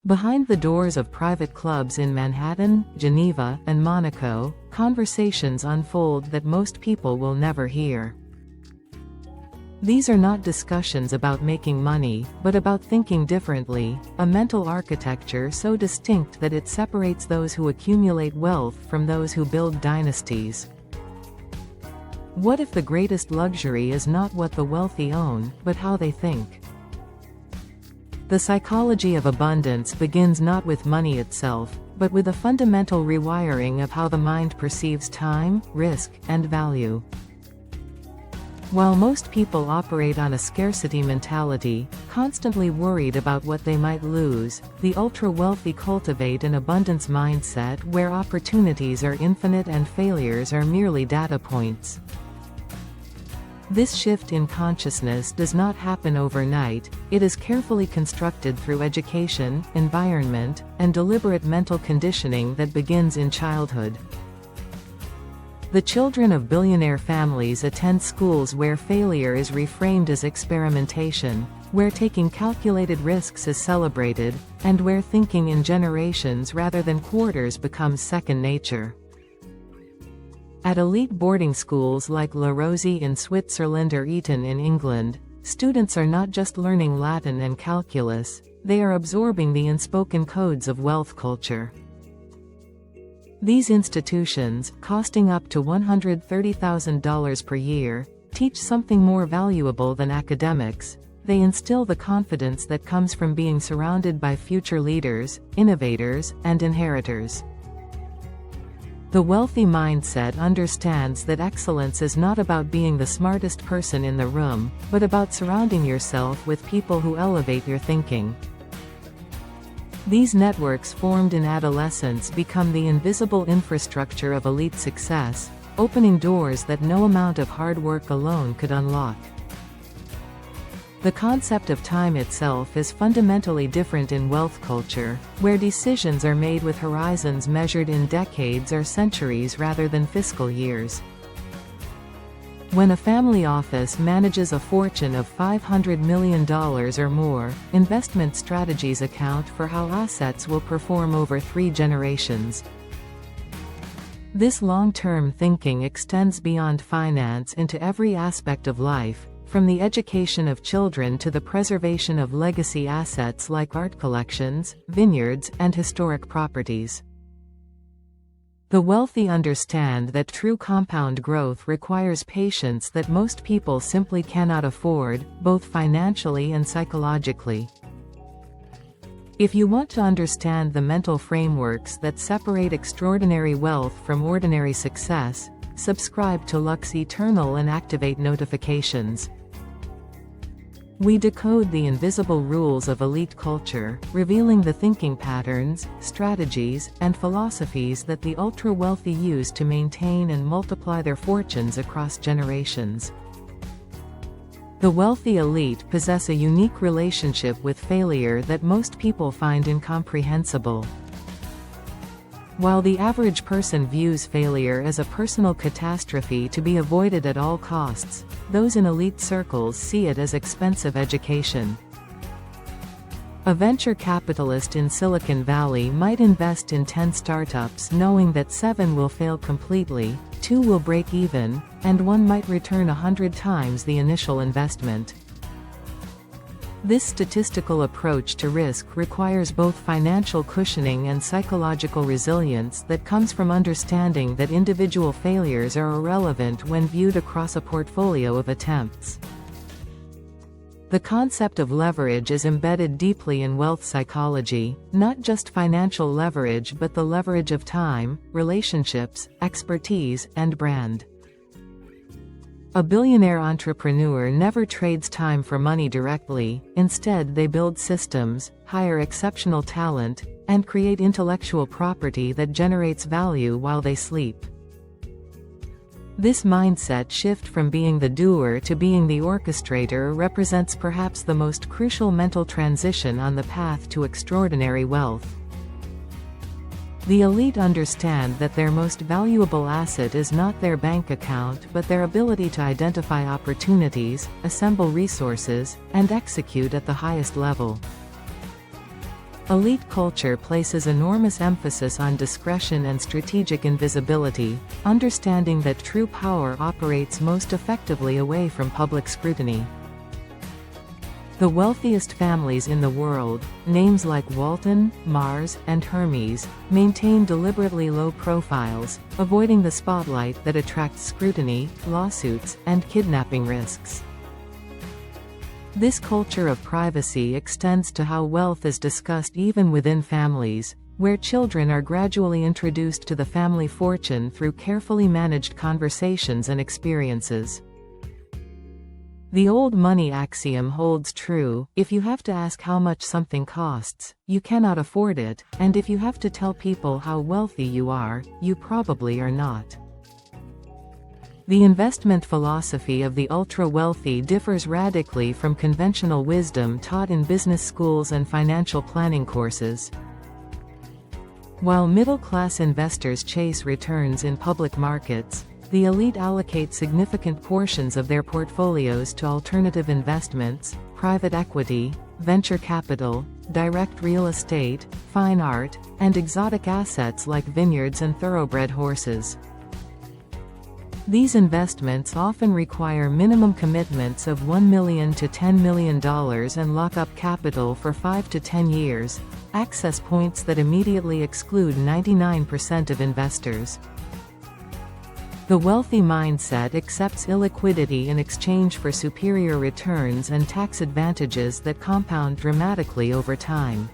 Behind the doors of private clubs in Manhattan, Geneva, and Monaco, conversations unfold that most people will never hear. These are not discussions about making money, but about thinking differently, a mental architecture so distinct that it separates those who accumulate wealth from those who build dynasties. What if the greatest luxury is not what the wealthy own, but how they think? The psychology of abundance begins not with money itself, but with a fundamental rewiring of how the mind perceives time, risk, and value. While most people operate on a scarcity mentality, constantly worried about what they might lose, the ultra-wealthy cultivate an abundance mindset where opportunities are infinite and failures are merely data points. This shift in consciousness does not happen overnight, it is carefully constructed through education, environment, and deliberate mental conditioning that begins in childhood. The children of billionaire families attend schools where failure is reframed as experimentation, where taking calculated risks is celebrated, and where thinking in generations rather than quarters becomes second nature. At elite boarding schools like La Rosey in Switzerland or Eton in England, students are not just learning Latin and calculus, they are absorbing the unspoken codes of wealth culture. These institutions, costing up to $130,000 per year, teach something more valuable than academics. They instill the confidence that comes from being surrounded by future leaders, innovators, and inheritors. The wealthy mindset understands that excellence is not about being the smartest person in the room, but about surrounding yourself with people who elevate your thinking. These networks formed in adolescence become the invisible infrastructure of elite success, opening doors that no amount of hard work alone could unlock. The concept of time itself is fundamentally different in wealth culture, where decisions are made with horizons measured in decades or centuries rather than fiscal years. When a family office manages a fortune of $500 million or more, investment strategies account for how assets will perform over 3 generations. This long-term thinking extends beyond finance into every aspect of life, from the education of children to the preservation of legacy assets like art collections, vineyards, and historic properties. The wealthy understand that true compound growth requires patience that most people simply cannot afford, both financially and psychologically. If you want to understand the mental frameworks that separate extraordinary wealth from ordinary success, subscribe to Lux Eternal and activate notifications. We decode the invisible rules of elite culture, revealing the thinking patterns, strategies, and philosophies that the ultra-wealthy use to maintain and multiply their fortunes across generations. The wealthy elite possess a unique relationship with failure that most people find incomprehensible. While the average person views failure as a personal catastrophe to be avoided at all costs, those in elite circles see it as expensive education. A venture capitalist in Silicon Valley might invest in 10 startups knowing that 7 will fail completely, 2 will break even, and 1 might return 100 times the initial investment. This statistical approach to risk requires both financial cushioning and psychological resilience that comes from understanding that individual failures are irrelevant when viewed across a portfolio of attempts. The concept of leverage is embedded deeply in wealth psychology, not just financial leverage but the leverage of time, relationships, expertise, and brand. A billionaire entrepreneur never trades time for money directly, instead they build systems, hire exceptional talent, and create intellectual property that generates value while they sleep. This mindset shift from being the doer to being the orchestrator represents perhaps the most crucial mental transition on the path to extraordinary wealth. The elite understand that their most valuable asset is not their bank account but their ability to identify opportunities, assemble resources, and execute at the highest level. Elite culture places enormous emphasis on discretion and strategic invisibility, understanding that true power operates most effectively away from public scrutiny. The wealthiest families in the world, names like Walton, Mars, and Hermes, maintain deliberately low profiles, avoiding the spotlight that attracts scrutiny, lawsuits, and kidnapping risks. This culture of privacy extends to how wealth is discussed even within families, where children are gradually introduced to the family fortune through carefully managed conversations and experiences. The old money axiom holds true: if you have to ask how much something costs, you cannot afford it, and if you have to tell people how wealthy you are, you probably are not. The investment philosophy of the ultra-wealthy differs radically from conventional wisdom taught in business schools and financial planning courses. While middle-class investors chase returns in public markets, the elite allocate significant portions of their portfolios to alternative investments, private equity, venture capital, direct real estate, fine art, and exotic assets like vineyards and thoroughbred horses. These investments often require minimum commitments of $1 million to $10 million and lock up capital for 5 to 10 years, access points that immediately exclude 99% of investors. The wealthy mindset accepts illiquidity in exchange for superior returns and tax advantages that compound dramatically over time.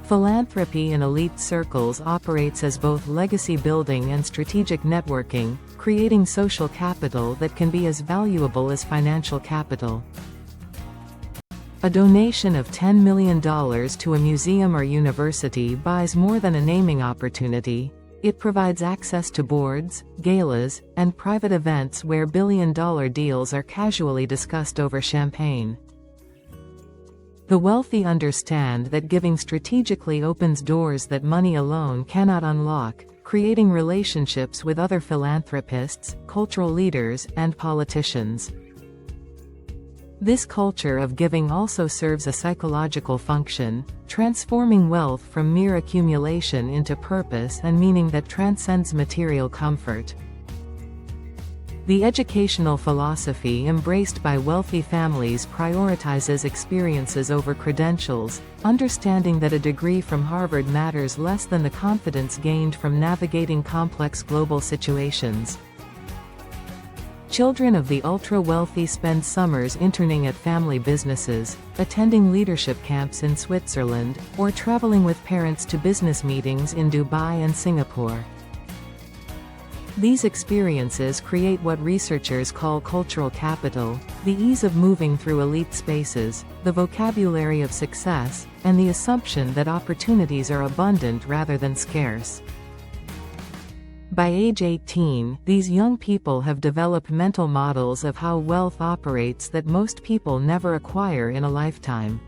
Philanthropy in elite circles operates as both legacy building and strategic networking, creating social capital that can be as valuable as financial capital. A donation of $10 million to a museum or university buys more than a naming opportunity. It provides access to boards, galas, and private events where billion-dollar deals are casually discussed over champagne. The wealthy understand that giving strategically opens doors that money alone cannot unlock, creating relationships with other philanthropists, cultural leaders, and politicians. This culture of giving also serves a psychological function, transforming wealth from mere accumulation into purpose and meaning that transcends material comfort. The educational philosophy embraced by wealthy families prioritizes experiences over credentials, understanding that a degree from Harvard matters less than the confidence gained from navigating complex global situations. Children of the ultra-wealthy spend summers interning at family businesses, attending leadership camps in Switzerland, or traveling with parents to business meetings in Dubai and Singapore. These experiences create what researchers call cultural capital, the ease of moving through elite spaces, the vocabulary of success, and the assumption that opportunities are abundant rather than scarce. By age 18, these young people have developed mental models of how wealth operates that most people never acquire in a lifetime.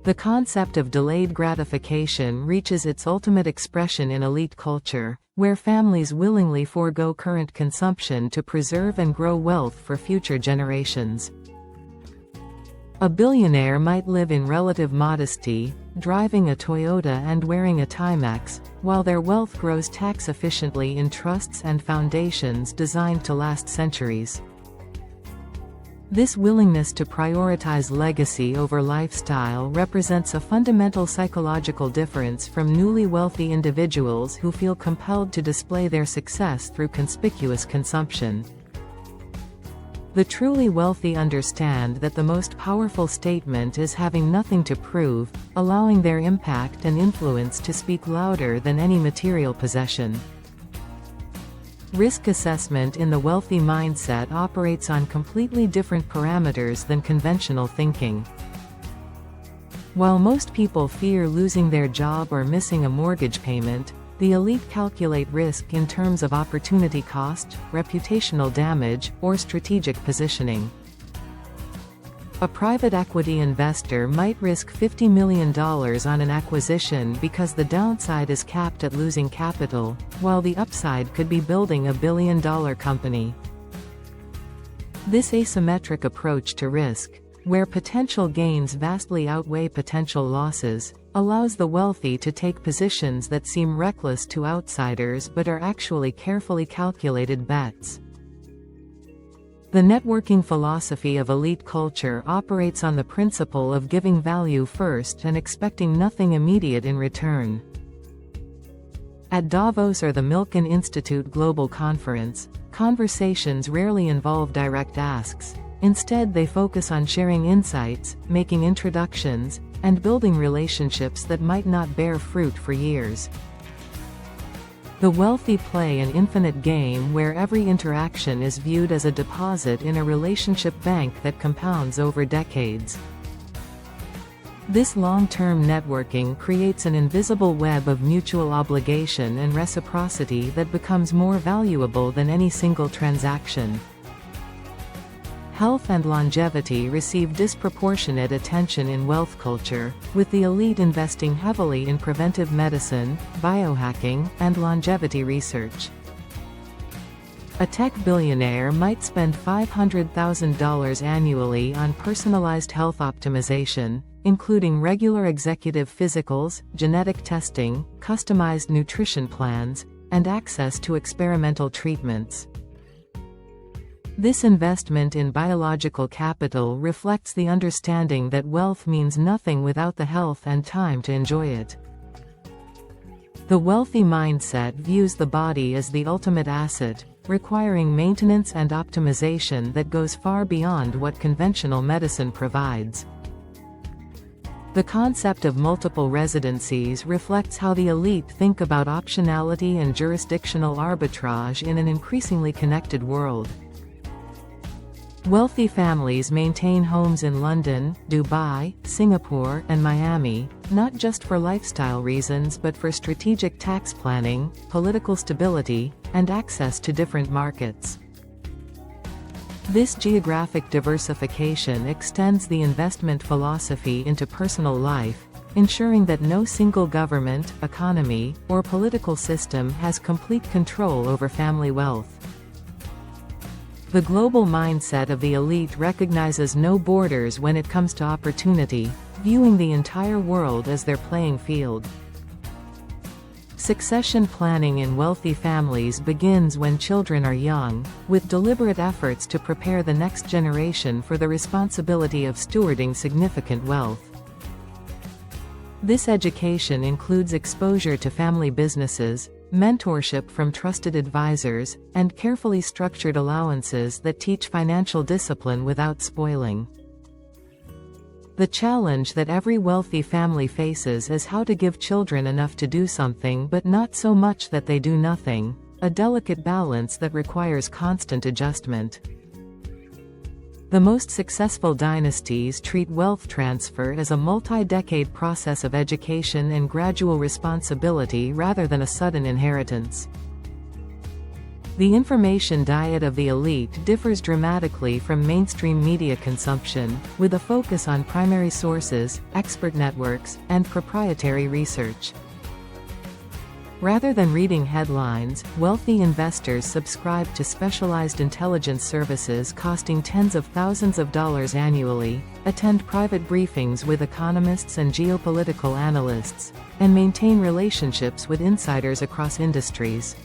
The concept of delayed gratification reaches its ultimate expression in elite culture, where families willingly forego current consumption to preserve and grow wealth for future generations. A billionaire might live in relative modesty, driving a Toyota and wearing a Timex, while their wealth grows tax efficiently in trusts and foundations designed to last centuries. This willingness to prioritize legacy over lifestyle represents a fundamental psychological difference from newly wealthy individuals who feel compelled to display their success through conspicuous consumption. The truly wealthy understand that the most powerful statement is having nothing to prove, allowing their impact and influence to speak louder than any material possession. Risk assessment in the wealthy mindset operates on completely different parameters than conventional thinking. While most people fear losing their job or missing a mortgage payment, the elite calculate risk in terms of opportunity cost, reputational damage, or strategic positioning. A private equity investor might risk $50 million on an acquisition because the downside is capped at losing capital, while the upside could be building a billion-dollar company. This asymmetric approach to risk, where potential gains vastly outweigh potential losses, allows the wealthy to take positions that seem reckless to outsiders but are actually carefully calculated bets. The networking philosophy of elite culture operates on the principle of giving value first and expecting nothing immediate in return. At Davos or the Milken Institute Global Conference, conversations rarely involve direct asks. Instead, they focus on sharing insights, making introductions, and building relationships that might not bear fruit for years. The wealthy play an infinite game where every interaction is viewed as a deposit in a relationship bank that compounds over decades. This long-term networking creates an invisible web of mutual obligation and reciprocity that becomes more valuable than any single transaction. Health and longevity receive disproportionate attention in wealth culture, with the elite investing heavily in preventive medicine, biohacking, and longevity research. A tech billionaire might spend $500,000 annually on personalized health optimization, including regular executive physicals, genetic testing, customized nutrition plans, and access to experimental treatments. This investment in biological capital reflects the understanding that wealth means nothing without the health and time to enjoy it. The wealthy mindset views the body as the ultimate asset, requiring maintenance and optimization that goes far beyond what conventional medicine provides. The concept of multiple residencies reflects how the elite think about optionality and jurisdictional arbitrage in an increasingly connected world. Wealthy families maintain homes in London, Dubai, Singapore, and Miami, not just for lifestyle reasons but for strategic tax planning, political stability, and access to different markets. This geographic diversification extends the investment philosophy into personal life, ensuring that no single government, economy, or political system has complete control over family wealth. The global mindset of the elite recognizes no borders when it comes to opportunity, viewing the entire world as their playing field. Succession planning in wealthy families begins when children are young, with deliberate efforts to prepare the next generation for the responsibility of stewarding significant wealth. This education includes exposure to family businesses, mentorship from trusted advisors, and carefully structured allowances that teach financial discipline without spoiling. The challenge that every wealthy family faces is how to give children enough to do something but not so much that they do nothing, a delicate balance that requires constant adjustment. The most successful dynasties treat wealth transfer as a multi-decade process of education and gradual responsibility rather than a sudden inheritance. The information diet of the elite differs dramatically from mainstream media consumption, with a focus on primary sources, expert networks, and proprietary research. Rather than reading headlines, wealthy investors subscribe to specialized intelligence services costing tens of thousands of dollars annually, attend private briefings with economists and geopolitical analysts, and maintain relationships with insiders across industries.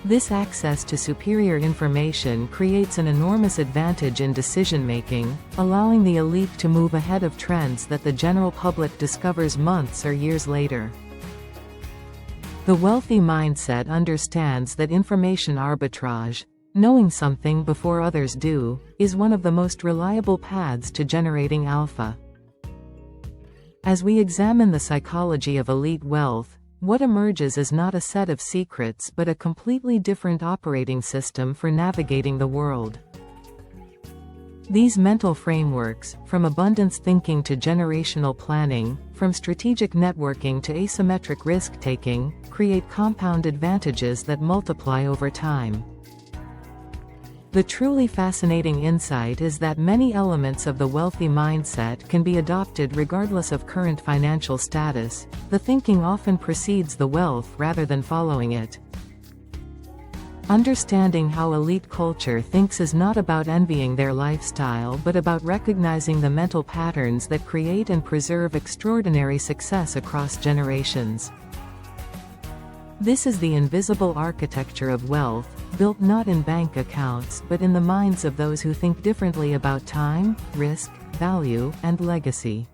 This access to superior information creates an enormous advantage in decision-making, allowing the elite to move ahead of trends that the general public discovers months or years later. The wealthy mindset understands that information arbitrage, knowing something before others do, is one of the most reliable paths to generating alpha. As we examine the psychology of elite wealth, what emerges is not a set of secrets but a completely different operating system for navigating the world. These mental frameworks, from abundance thinking to generational planning, from strategic networking to asymmetric risk-taking, create compound advantages that multiply over time. The truly fascinating insight is that many elements of the wealthy mindset can be adopted regardless of current financial status. The thinking often precedes the wealth rather than following it. Understanding how elite culture thinks is not about envying their lifestyle but about recognizing the mental patterns that create and preserve extraordinary success across generations. This is the invisible architecture of wealth, built not in bank accounts but in the minds of those who think differently about time, risk, value, and legacy.